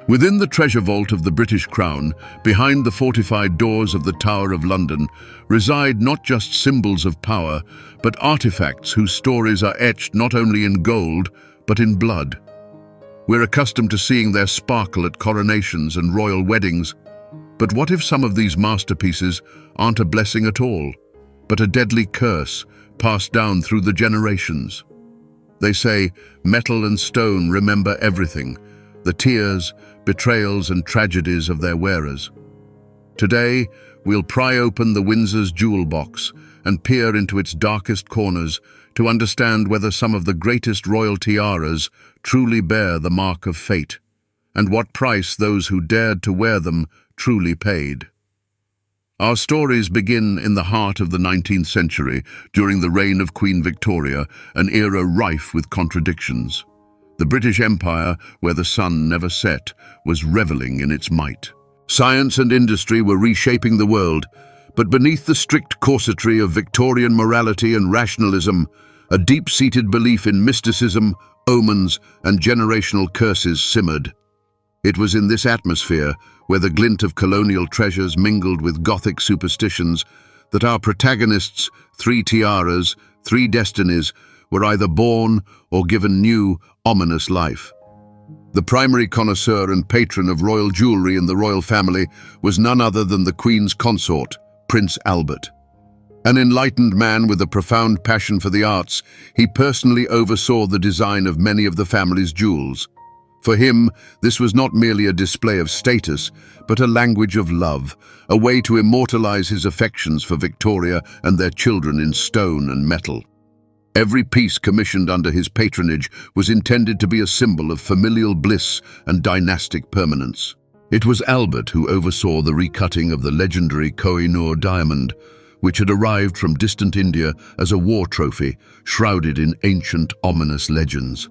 Within the treasure vault of the British Crown, behind the fortified doors of the Tower of London, reside not just symbols of power, but artifacts whose stories are etched not only in gold, but in blood. We're accustomed to seeing their sparkle at coronations and royal weddings, but what if some of these masterpieces aren't a blessing at all, but a deadly curse passed down through the generations? They say metal and stone remember everything, the tears, betrayals and tragedies of their wearers. Today, we'll pry open the Windsors jewel box and peer into its darkest corners to understand whether some of the greatest royal tiaras truly bear the mark of fate, and what price those who dared to wear them truly paid. Our stories begin in the heart of the 19th century, during the reign of Queen Victoria, an era rife with contradictions. The British Empire, where the sun never set, was reveling in its might. Science and industry were reshaping the world, but beneath the strict corsetry of Victorian morality and rationalism, a deep-seated belief in mysticism, omens, and generational curses simmered. It was in this atmosphere, where the glint of colonial treasures mingled with Gothic superstitions, that our protagonists, three tiaras, three destinies, were either born or given new, ominous life. The primary connoisseur and patron of royal jewelry in the royal family was none other than the Queen's consort, Prince Albert. An enlightened man with a profound passion for the arts, he personally oversaw the design of many of the family's jewels. For him, this was not merely a display of status, but a language of love, a way to immortalize his affections for Victoria and their children in stone and metal. Every piece commissioned under his patronage was intended to be a symbol of familial bliss and dynastic permanence. It was Albert who oversaw the recutting of the legendary Koh-i-Noor diamond, which had arrived from distant India as a war trophy, shrouded in ancient, ominous legends.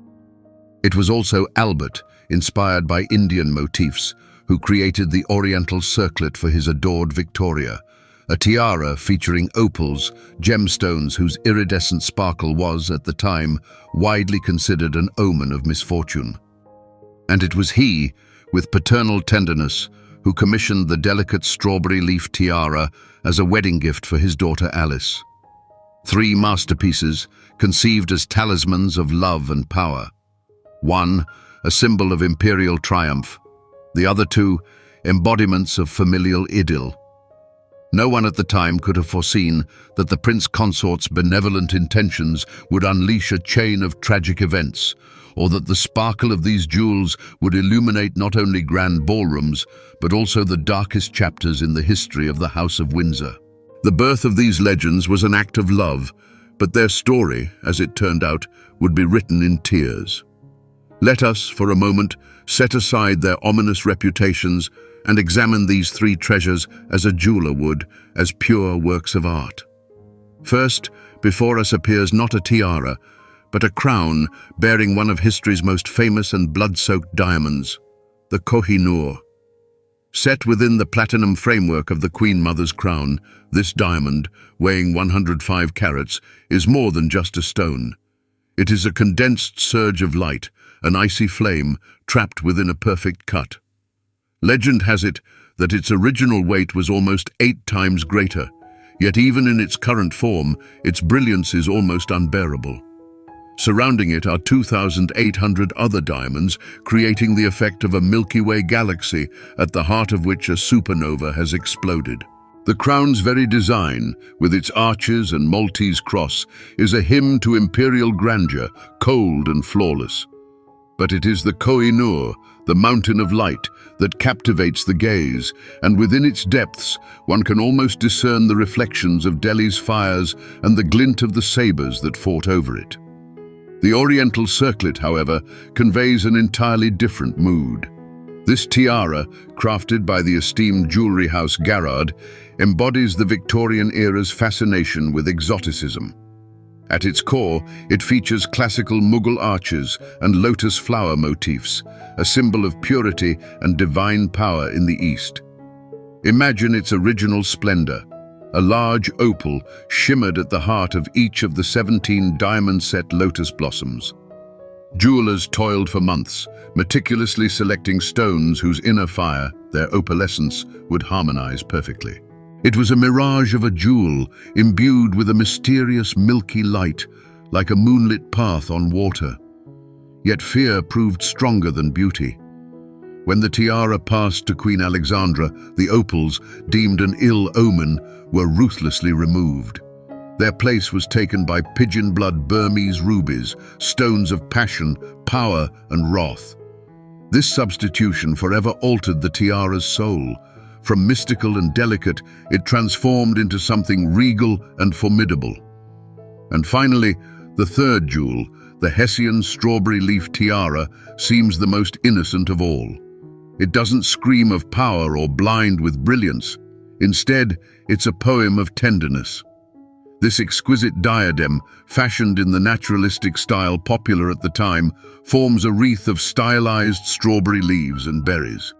It was also Albert, inspired by Indian motifs, who created the Oriental Circlet for his adored Victoria, a tiara featuring opals, gemstones whose iridescent sparkle was, at the time, widely considered an omen of misfortune. And it was he, with paternal tenderness, who commissioned the delicate strawberry leaf tiara as a wedding gift for his daughter Alice. Three masterpieces, conceived as talismans of love and power. One, a symbol of imperial triumph. The other two, embodiments of familial idyll. No one at the time could have foreseen that the prince consort's benevolent intentions would unleash a chain of tragic events, or that the sparkle of these jewels would illuminate not only grand ballrooms, but also the darkest chapters in the history of the House of Windsor. The birth of these legends was an act of love, but their story, as it turned out, would be written in tears. Let us, for a moment, set aside their ominous reputations and examine these three treasures as a jeweler would, as pure works of art. First, before us appears not a tiara, but a crown bearing one of history's most famous and blood-soaked diamonds, the Koh-i-Noor. Set within the platinum framework of the Queen Mother's crown, this diamond, weighing 105 carats, is more than just a stone. It is a condensed surge of light, an icy flame trapped within a perfect cut. Legend has it that its original weight was almost 8 times greater, yet even in its current form, its brilliance is almost unbearable. Surrounding it are 2,800 other diamonds, creating the effect of a Milky Way galaxy, at the heart of which a supernova has exploded. The crown's very design, with its arches and Maltese cross, is a hymn to imperial grandeur, cold and flawless. But it is the Koh-i-Noor, the mountain of light, that captivates the gaze, and within its depths one can almost discern the reflections of Delhi's fires and the glint of the sabers that fought over it. The Oriental Circlet, however, conveys an entirely different mood. This tiara, crafted by the esteemed jewelry house Garrard, embodies the Victorian era's fascination with exoticism. At its core, it features classical Mughal arches and lotus flower motifs, a symbol of purity and divine power in the East. Imagine its original splendor. A large opal shimmered at the heart of each of the 17 diamond-set lotus blossoms. Jewelers toiled for months, meticulously selecting stones whose inner fire, their opalescence, would harmonize perfectly. It was a mirage of a jewel, imbued with a mysterious milky light, like a moonlit path on water. Yet fear proved stronger than beauty. When the tiara passed to Queen Alexandra, the opals, deemed an ill omen, were ruthlessly removed. Their place was taken by pigeon-blood Burmese rubies, stones of passion, power, and wrath. This substitution forever altered the tiara's soul. From mystical and delicate, it transformed into something regal and formidable. And finally, the third jewel, the Hessian strawberry leaf tiara, seems the most innocent of all. It doesn't scream of power or blind with brilliance. Instead, it's a poem of tenderness. This exquisite diadem, fashioned in the naturalistic style popular at the time, forms a wreath of stylized strawberry leaves and berries.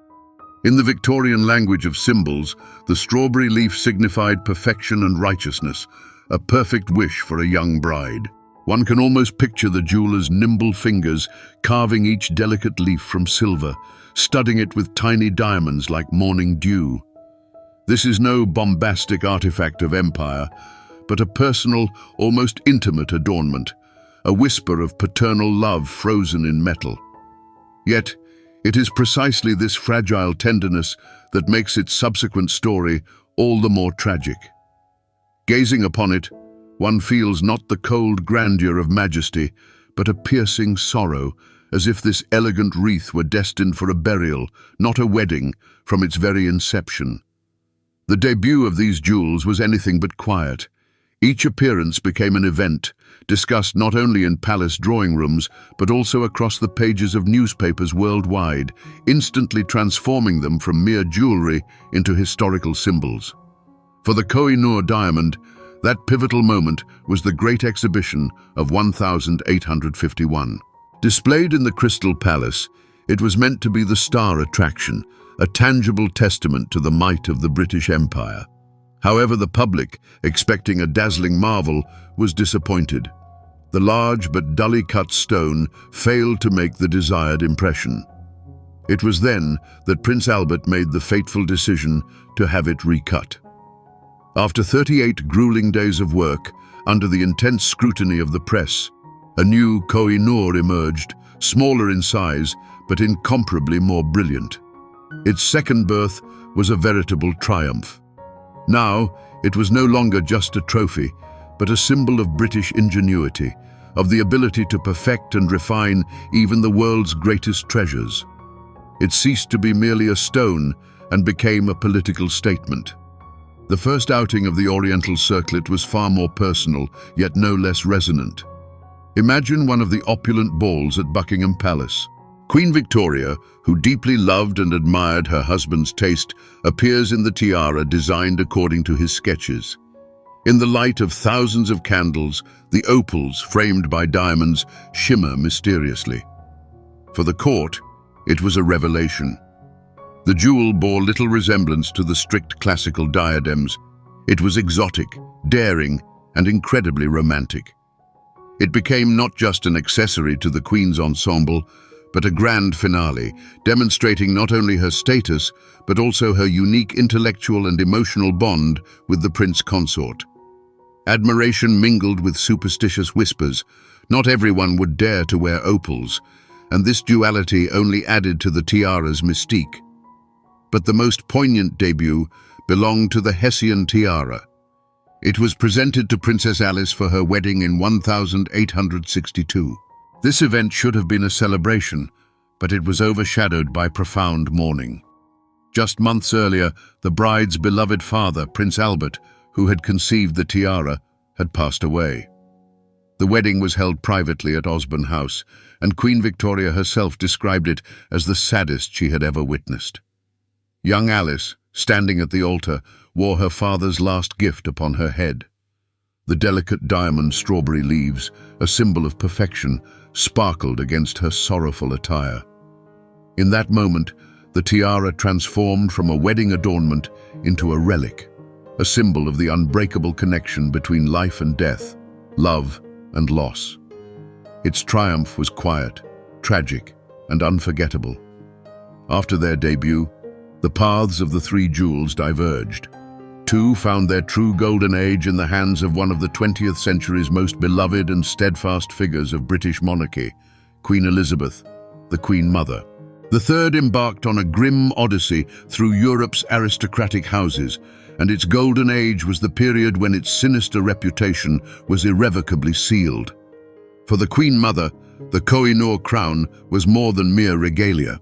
In the Victorian language of symbols, the strawberry leaf signified perfection and righteousness, a perfect wish for a young bride. One can almost picture the jeweler's nimble fingers carving each delicate leaf from silver, studding it with tiny diamonds like morning dew. This is no bombastic artifact of empire, but a personal, almost intimate adornment, a whisper of paternal love frozen in metal. Yet, it is precisely this fragile tenderness that makes its subsequent story all the more tragic. Gazing upon it, one feels not the cold grandeur of majesty, but a piercing sorrow, as if this elegant wreath were destined for a burial, not a wedding, from its very inception. The debut of these jewels was anything but quiet. Each appearance became an event, discussed not only in palace drawing rooms, but also across the pages of newspapers worldwide, instantly transforming them from mere jewelry into historical symbols. For the Koh-i-Noor diamond, that pivotal moment was the Great Exhibition of 1851. Displayed in the Crystal Palace, it was meant to be the star attraction, a tangible testament to the might of the British Empire. However, the public, expecting a dazzling marvel, was disappointed. The large but dully cut stone failed to make the desired impression. It was then that Prince Albert made the fateful decision to have it recut. After 38 grueling days of work, under the intense scrutiny of the press, a new Koh-i-Noor emerged, smaller in size, but incomparably more brilliant. Its second birth was a veritable triumph. Now, it was no longer just a trophy, but a symbol of British ingenuity, of the ability to perfect and refine even the world's greatest treasures. It ceased to be merely a stone and became a political statement. The first outing of the Oriental Circlet was far more personal, yet no less resonant. Imagine one of the opulent balls at Buckingham Palace. Queen Victoria, who deeply loved and admired her husband's taste, appears in the tiara designed according to his sketches. In the light of thousands of candles, the opals, framed by diamonds, shimmer mysteriously. For the court, it was a revelation. The jewel bore little resemblance to the strict classical diadems. It was exotic, daring, and incredibly romantic. It became not just an accessory to the Queen's ensemble, but a grand finale, demonstrating not only her status, but also her unique intellectual and emotional bond with the prince consort. Admiration mingled with superstitious whispers. Not everyone would dare to wear opals, and this duality only added to the tiara's mystique. But the most poignant debut belonged to the Hessian tiara. It was presented to Princess Alice for her wedding in 1862. This event should have been a celebration, but it was overshadowed by profound mourning. Just months earlier, the bride's beloved father, Prince Albert, who had conceived the tiara, had passed away. The wedding was held privately at Osborne House, and Queen Victoria herself described it as the saddest she had ever witnessed. Young Alice, standing at the altar, wore her father's last gift upon her head. The delicate diamond strawberry leaves, a symbol of perfection, sparkled against her sorrowful attire. In that moment, the tiara transformed from a wedding adornment into a relic, a symbol of the unbreakable connection between life and death, love and loss. Its triumph was quiet, tragic, and unforgettable. After their debut, the paths of the three jewels diverged. Two found their true golden age in the hands of one of the 20th century's most beloved and steadfast figures of British monarchy, Queen Elizabeth, the Queen Mother. The third embarked on a grim odyssey through Europe's aristocratic houses, and its golden age was the period when its sinister reputation was irrevocably sealed. For the Queen Mother, the Koh-i-Noor crown was more than mere regalia.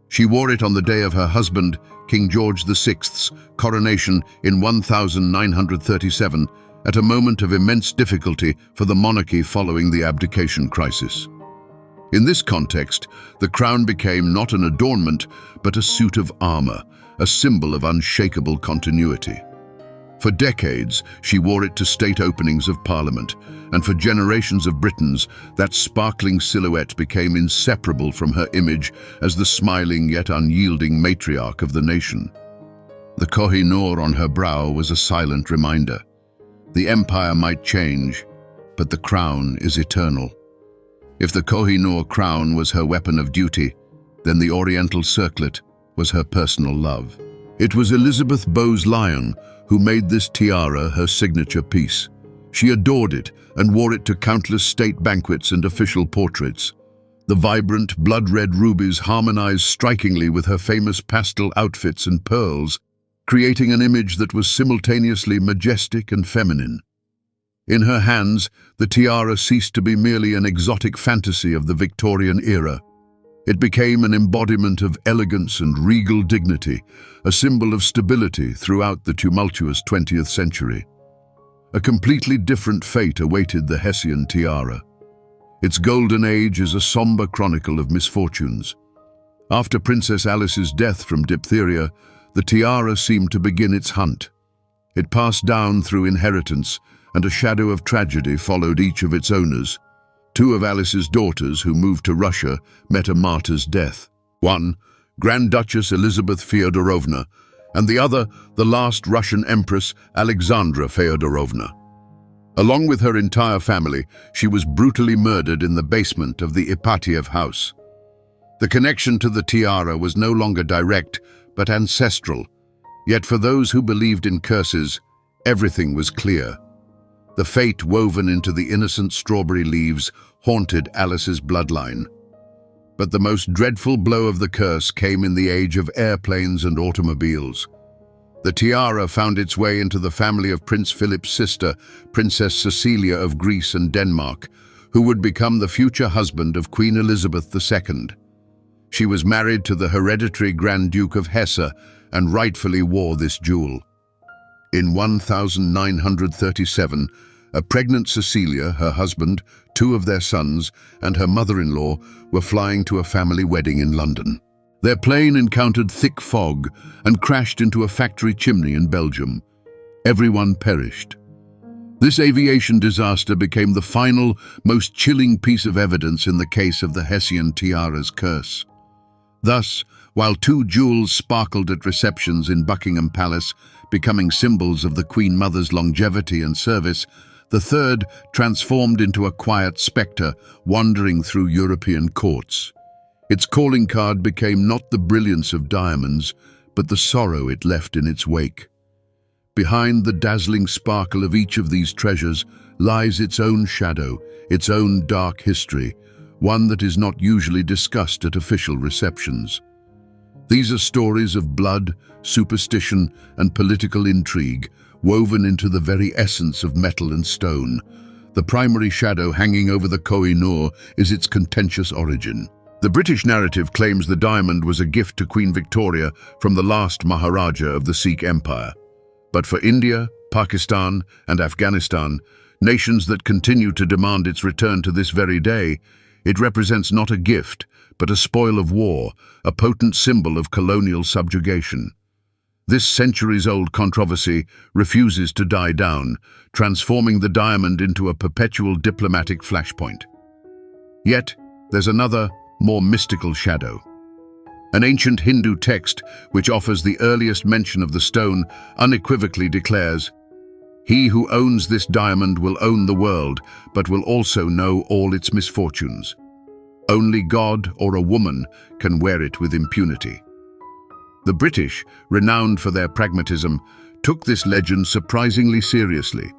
She wore it on the day of her husband, King George VI's coronation in 1937, at a moment of immense difficulty for the monarchy following the abdication crisis. In this context, the crown became not an adornment, but a suit of armor, a symbol of unshakable continuity. For decades, she wore it to state openings of Parliament, and for generations of Britons, that sparkling silhouette became inseparable from her image as the smiling yet unyielding matriarch of the nation. The Koh-i-Noor on her brow was a silent reminder. The empire might change, but the crown is eternal. If the Koh-i-Noor crown was her weapon of duty, then the Oriental circlet was her personal love. It was Elizabeth Bowes-Lyon who made this tiara her signature piece. She adored it and wore it to countless state banquets and official portraits. The vibrant, blood-red rubies harmonized strikingly with her famous pastel outfits and pearls, creating an image that was simultaneously majestic and feminine. In her hands, the tiara ceased to be merely an exotic fantasy of the Victorian era. It became an embodiment of elegance and regal dignity, a symbol of stability throughout the tumultuous 20th century. A completely different fate awaited the Hessian tiara. Its golden age is a somber chronicle of misfortunes. After Princess Alice's death from diphtheria, the tiara seemed to begin its hunt. It passed down through inheritance, and a shadow of tragedy followed each of its owners. Two of Alice's daughters, who moved to Russia, met a martyr's death. One, Grand Duchess Elizabeth Feodorovna, and the other, the last Russian Empress Alexandra Feodorovna. Along with her entire family, she was brutally murdered in the basement of the Ipatiev house. The connection to the tiara was no longer direct, but ancestral. Yet for those who believed in curses, everything was clear. The fate woven into the innocent strawberry leaves haunted Alice's bloodline. But the most dreadful blow of the curse came in the age of airplanes and automobiles. The tiara found its way into the family of Prince Philip's sister, Princess Cecilia of Greece and Denmark, who would become the future husband of Queen Elizabeth II. She was married to the hereditary Grand Duke of Hesse and rightfully wore this jewel. In 1937, a pregnant Cecilia, her husband, two of their sons, and her mother-in-law were flying to a family wedding in London. Their plane encountered thick fog and crashed into a factory chimney in Belgium. Everyone perished. This aviation disaster became the final, most chilling piece of evidence in the case of the Hessian tiara's curse. Thus, while two jewels sparkled at receptions in Buckingham Palace, becoming symbols of the Queen Mother's longevity and service, the third transformed into a quiet spectre wandering through European courts. Its calling card became not the brilliance of diamonds, but the sorrow it left in its wake. Behind the dazzling sparkle of each of these treasures lies its own shadow, its own dark history, one that is not usually discussed at official receptions. These are stories of blood, superstition, and political intrigue, woven into the very essence of metal and stone. The primary shadow hanging over the Koh-i-Noor is its contentious origin. The British narrative claims the diamond was a gift to Queen Victoria from the last Maharaja of the Sikh Empire. But for India, Pakistan, and Afghanistan, nations that continue to demand its return to this very day, it represents not a gift, but a spoil of war, a potent symbol of colonial subjugation. This centuries-old controversy refuses to die down, transforming the diamond into a perpetual diplomatic flashpoint. Yet, there's another, more mystical shadow. An ancient Hindu text, which offers the earliest mention of the stone, unequivocally declares, "He who owns this diamond will own the world, but will also know all its misfortunes." Only God or a woman can wear it with impunity. The British, renowned for their pragmatism, took this legend surprisingly seriously.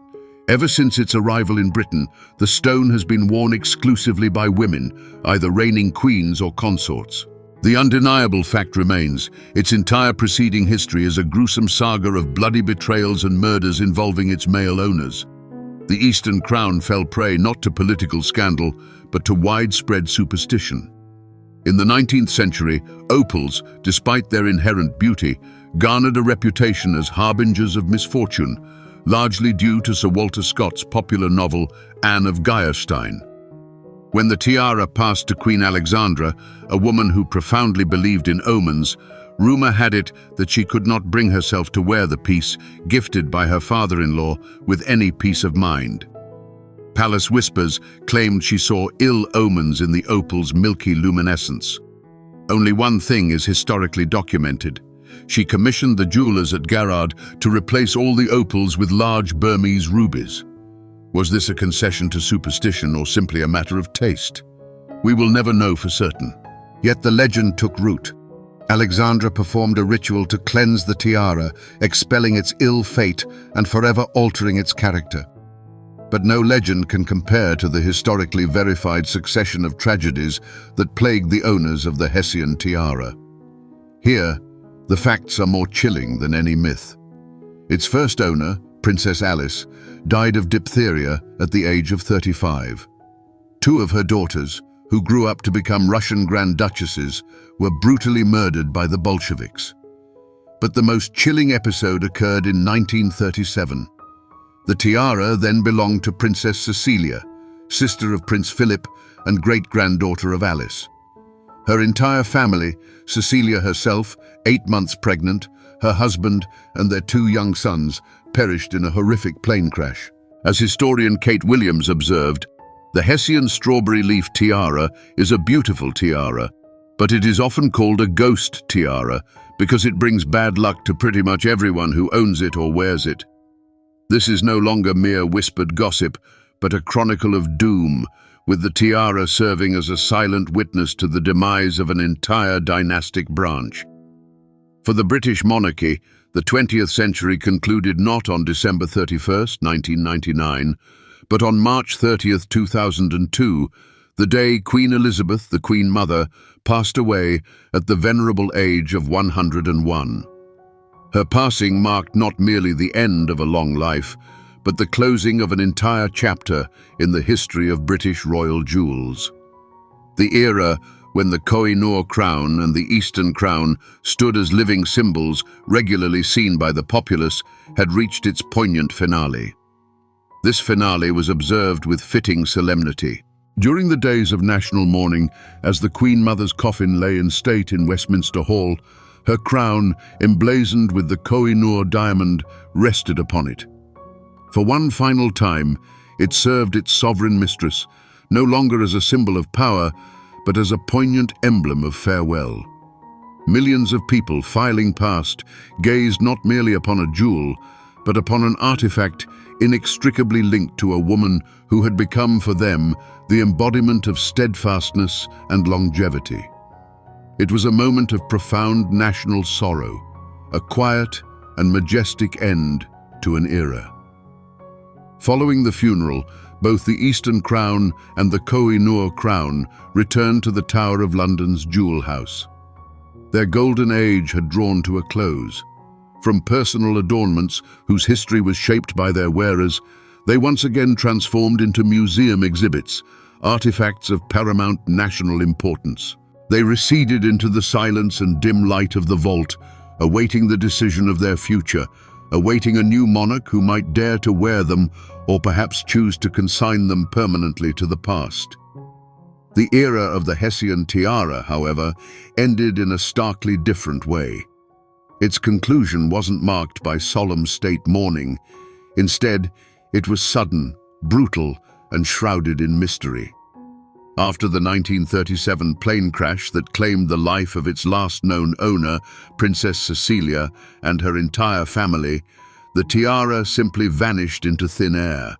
Ever since its arrival in Britain, the stone has been worn exclusively by women, either reigning queens or consorts. The undeniable fact remains, its entire preceding history is a gruesome saga of bloody betrayals and murders involving its male owners. The Eastern Crown fell prey not to political scandal, but to widespread superstition. In the 19th century, opals, despite their inherent beauty, garnered a reputation as harbingers of misfortune, largely due to Sir Walter Scott's popular novel Anne of Geierstein. When the tiara passed to Queen Alexandra, a woman who profoundly believed in omens, rumor had it that she could not bring herself to wear the piece gifted by her father-in-law with any peace of mind. Palace whispers claimed she saw ill omens in the opal's milky luminescence. Only one thing is historically documented. She commissioned the jewelers at Garrard to replace all the opals with large Burmese rubies. Was this a concession to superstition or simply a matter of taste? We will never know for certain. Yet the legend took root. Alexandra performed a ritual to cleanse the tiara, expelling its ill fate and forever altering its character. But no legend can compare to the historically verified succession of tragedies that plagued the owners of the Hessian tiara. Here, the facts are more chilling than any myth. Its first owner, Princess Alice, died of diphtheria at the age of 35. Two of her daughters, who grew up to become Russian Grand Duchesses, were brutally murdered by the Bolsheviks. But the most chilling episode occurred in 1937. The tiara then belonged to Princess Cecilia, sister of Prince Philip and great-granddaughter of Alice. Her entire family, Cecilia herself, 8 months pregnant, her husband and their 2 young sons, perished in a horrific plane crash. As historian Kate Williams observed, the Hessian strawberry leaf tiara is a beautiful tiara, but it is often called a ghost tiara because it brings bad luck to pretty much everyone who owns it or wears it. This is no longer mere whispered gossip, but a chronicle of doom, with the tiara serving as a silent witness to the demise of an entire dynastic branch. For the British monarchy, the 20th century concluded not on December 31st, 1999, but on March 30th, 2002, the day Queen Elizabeth, the Queen Mother, passed away at the venerable age of 101. Her passing marked not merely the end of a long life, but the closing of an entire chapter in the history of British royal jewels. The era when the Koh-i-Noor crown and the Eastern crown stood as living symbols regularly seen by the populace had reached its poignant finale. This finale was observed with fitting solemnity. During the days of national mourning, as the Queen Mother's coffin lay in state in Westminster Hall, her crown, emblazoned with the Koh-i-Noor diamond, rested upon it. For one final time, it served its sovereign mistress, no longer as a symbol of power, but as a poignant emblem of farewell. Millions of people filing past gazed not merely upon a jewel, but upon an artifact inextricably linked to a woman who had become for them the embodiment of steadfastness and longevity. It was a moment of profound national sorrow, a quiet and majestic end to an era. Following the funeral, both the Eastern Crown and the Koh-i-Noor crown returned to the Tower of London's Jewel House. Their golden age had drawn to a close. From personal adornments whose history was shaped by their wearers, they once again transformed into museum exhibits, artifacts of paramount national importance. They receded into the silence and dim light of the vault, awaiting the decision of their future, awaiting a new monarch who might dare to wear them or perhaps choose to consign them permanently to the past. The era of the Hessian tiara, however, ended in a starkly different way. Its conclusion wasn't marked by solemn state mourning. Instead, it was sudden, brutal, and shrouded in mystery. After the 1937 plane crash that claimed the life of its last known owner, Princess Cecilia, and her entire family, the tiara simply vanished into thin air.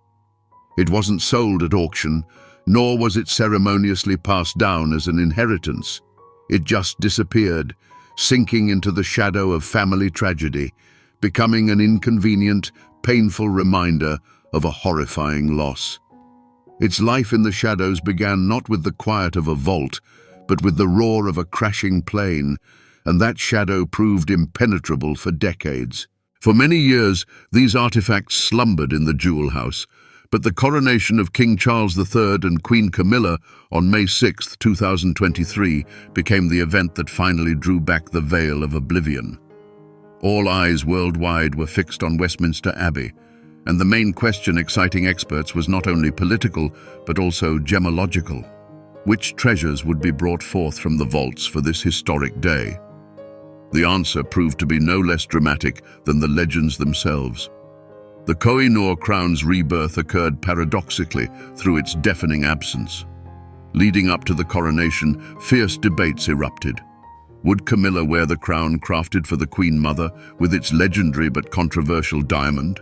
It wasn't sold at auction, nor was it ceremoniously passed down as an inheritance. It just disappeared, sinking into the shadow of family tragedy, becoming an inconvenient, painful reminder of a horrifying loss. Its life in the shadows began not with the quiet of a vault, but with the roar of a crashing plane, and that shadow proved impenetrable for decades. For many years, these artifacts slumbered in the jewel house, but the coronation of King Charles III and Queen Camilla on May 6, 2023, became the event that finally drew back the veil of oblivion. All eyes worldwide were fixed on Westminster Abbey, and the main question exciting experts was not only political, but also gemological. Which treasures would be brought forth from the vaults for this historic day? The answer proved to be no less dramatic than the legends themselves. The Koh-i-Noor crown's rebirth occurred paradoxically through its deafening absence. Leading up to the coronation, fierce debates erupted. Would Camilla wear the crown crafted for the Queen Mother with its legendary but controversial diamond?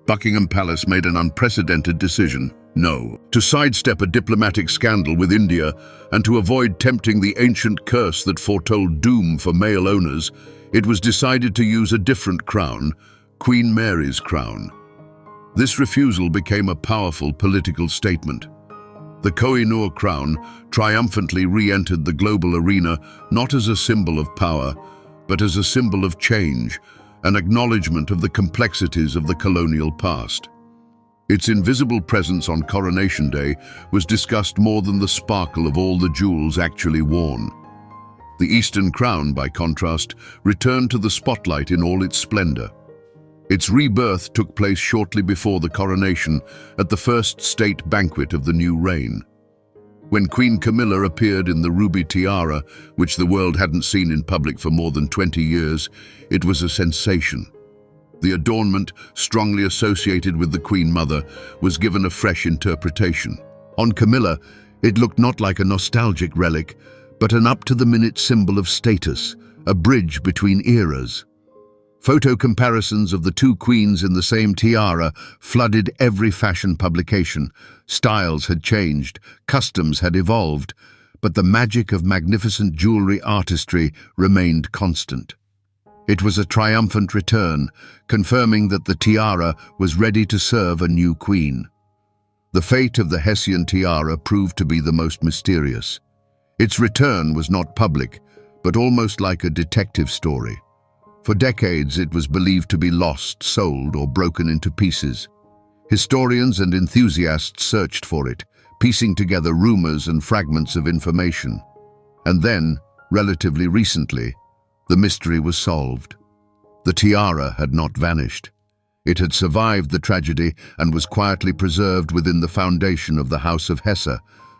Buckingham Palace made an unprecedented decision: no. To sidestep a diplomatic scandal with India and to avoid tempting the ancient curse that foretold doom for male owners, it was decided to use a different crown, Queen Mary's crown. This refusal became a powerful political statement. The Koh-i-Noor crown triumphantly re-entered the global arena not as a symbol of power, but as a symbol of change, an acknowledgement of the complexities of the colonial past. Its invisible presence on Coronation Day was discussed more than the sparkle of all the jewels actually worn. The Eastern crown, by contrast, returned to the spotlight in all its splendor. Its rebirth took place shortly before the coronation at the first state banquet of the new reign. When Queen Camilla appeared in the ruby tiara, which the world hadn't seen in public for more than 20 years, it was a sensation. The adornment, strongly associated with the Queen Mother, was given a fresh interpretation. On Camilla, it looked not like a nostalgic relic, but an up-to-the-minute symbol of status, a bridge between eras. Photo comparisons of the two queens in the same tiara flooded every fashion publication. Styles had changed, customs had evolved, but the magic of magnificent jewelry artistry remained constant. It was a triumphant return, confirming that the tiara was ready to serve a new queen. The fate of the Hessian tiara proved to be the most mysterious. Its return was not public, but almost like a detective story. For decades, it was believed to be lost, sold, or broken into pieces. Historians and enthusiasts searched for it, piecing together rumors and fragments of information. And then, relatively recently, the mystery was solved. The tiara had not vanished. It had survived the tragedy and was quietly preserved within the foundation of the House of Hesse,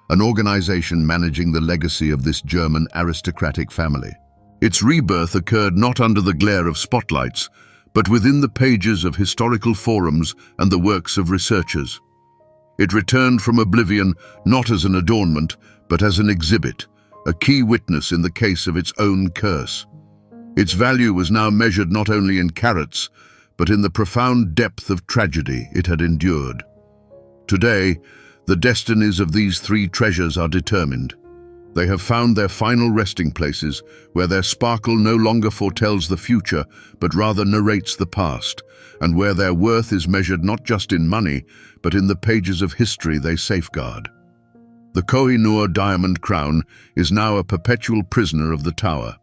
an organization managing the legacy of this German aristocratic family. Its rebirth occurred not under the glare of spotlights, but within the pages of historical forums and the works of researchers. It returned from oblivion not as an adornment, but as an exhibit, a key witness in the case of its own curse. Its value was now measured not only in carats, but in the profound depth of tragedy it had endured. Today, the destinies of these three treasures are determined. They have found their final resting places, where their sparkle no longer foretells the future, but rather narrates the past, and where their worth is measured not just in money, but in the pages of history they safeguard. The Koh-i-Noor diamond crown is now a perpetual prisoner of the tower.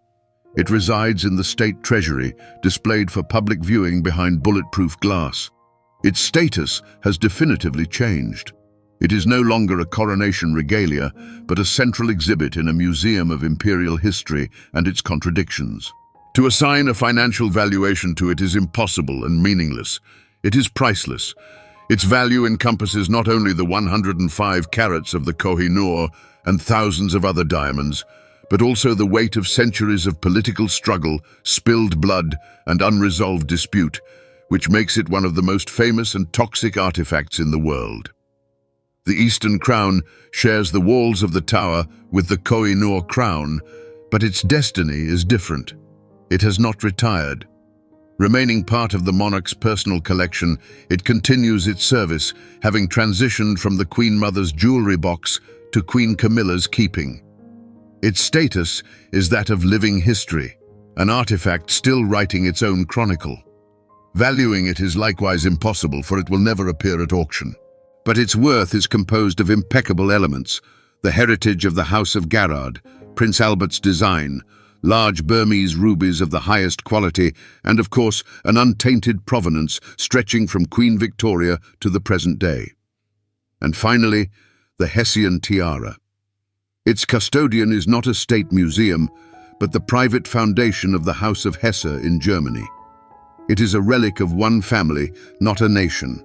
It resides in the state treasury, displayed for public viewing behind bulletproof glass. Its status has definitively changed. It is no longer a coronation regalia, but a central exhibit in a museum of imperial history and its contradictions. To assign a financial valuation to it is impossible and meaningless. It is priceless. Its value encompasses not only the 105 carats of the Koh-i-Noor and thousands of other diamonds, but also the weight of centuries of political struggle, spilled blood, and unresolved dispute, which makes it one of the most famous and toxic artifacts in the world. The Eastern crown shares the walls of the tower with the Koh-i-Noor crown, but its destiny is different. It has not retired. Remaining part of the monarch's personal collection, it continues its service, having transitioned from the Queen Mother's jewelry box to Queen Camilla's keeping. Its status is that of living history, an artifact still writing its own chronicle. Valuing it is likewise impossible, for it will never appear at auction. But its worth is composed of impeccable elements: the heritage of the House of Garrard, Prince Albert's design, large Burmese rubies of the highest quality, and of course an untainted provenance stretching from Queen Victoria to the present day. And finally, the Hessian tiara. Its custodian is not a state museum, but the private foundation of the House of Hesse in Germany. It is a relic of one family, not a nation.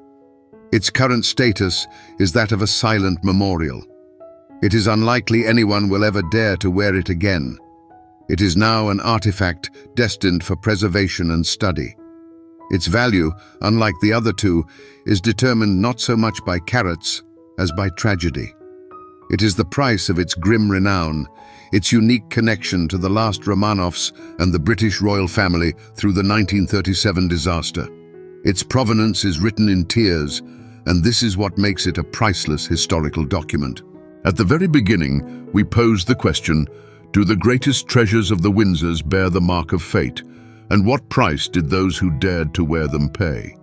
Its current status is that of a silent memorial. It is unlikely anyone will ever dare to wear it again. It is now an artifact destined for preservation and study. Its value, unlike the other two, is determined not so much by carats as by tragedy. It is the price of its grim renown, its unique connection to the last Romanovs and the British royal family through the 1937 disaster. Its provenance is written in tears, and this is what makes it a priceless historical document. At the very beginning, we posed the question, do the greatest treasures of the Windsors bear the mark of fate, and what price did those who dared to wear them pay?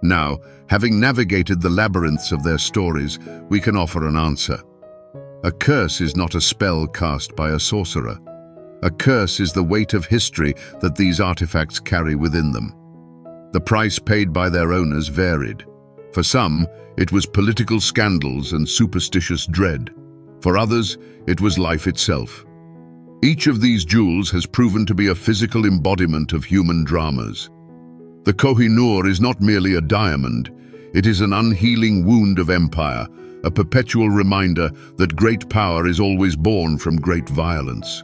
Now, having navigated the labyrinths of their stories, we can offer an answer. A curse is not a spell cast by a sorcerer. A curse is the weight of history that these artifacts carry within them. The price paid by their owners varied. For some, it was political scandals and superstitious dread. For others, it was life itself. Each of these jewels has proven to be a physical embodiment of human dramas. The Koh-i-Noor is not merely a diamond, it is an unhealing wound of empire, a perpetual reminder that great power is always born from great violence.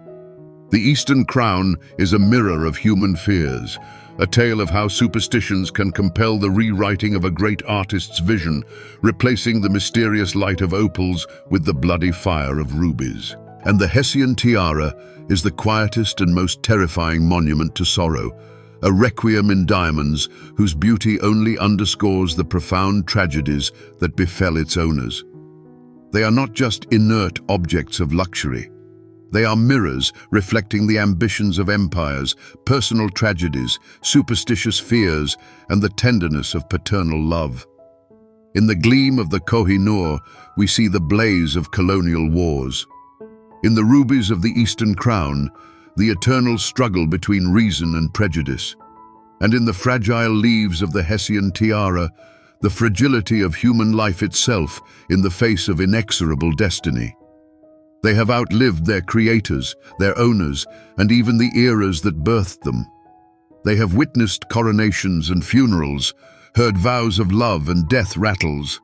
The Eastern Crown is a mirror of human fears, a tale of how superstitions can compel the rewriting of a great artist's vision, replacing the mysterious light of opals with the bloody fire of rubies. And the Hessian tiara is the quietest and most terrifying monument to sorrow, a requiem in diamonds whose beauty only underscores the profound tragedies that befell its owners. They are not just inert objects of luxury. They are mirrors reflecting the ambitions of empires, personal tragedies, superstitious fears, and the tenderness of paternal love. In the gleam of the Koh-i-Noor, we see the blaze of colonial wars. In the rubies of the Eastern Crown, the eternal struggle between reason and prejudice. And in the fragile leaves of the Hessian tiara, the fragility of human life itself in the face of inexorable destiny. They have outlived their creators, their owners, and even the eras that birthed them. They have witnessed coronations and funerals, heard vows of love and death rattles.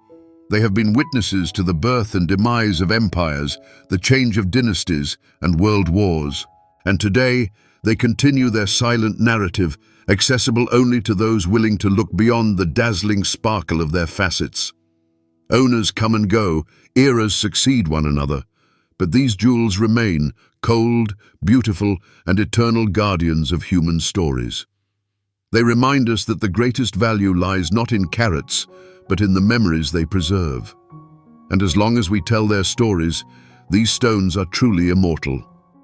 They have been witnesses to the birth and demise of empires, the change of dynasties, and world wars. And today, they continue their silent narrative, accessible only to those willing to look beyond the dazzling sparkle of their facets. Owners come and go, eras succeed one another, but these jewels remain cold, beautiful, and eternal guardians of human stories. They remind us that the greatest value lies not in carats, but in the memories they preserve. And as long as we tell their stories, these stones are truly immortal.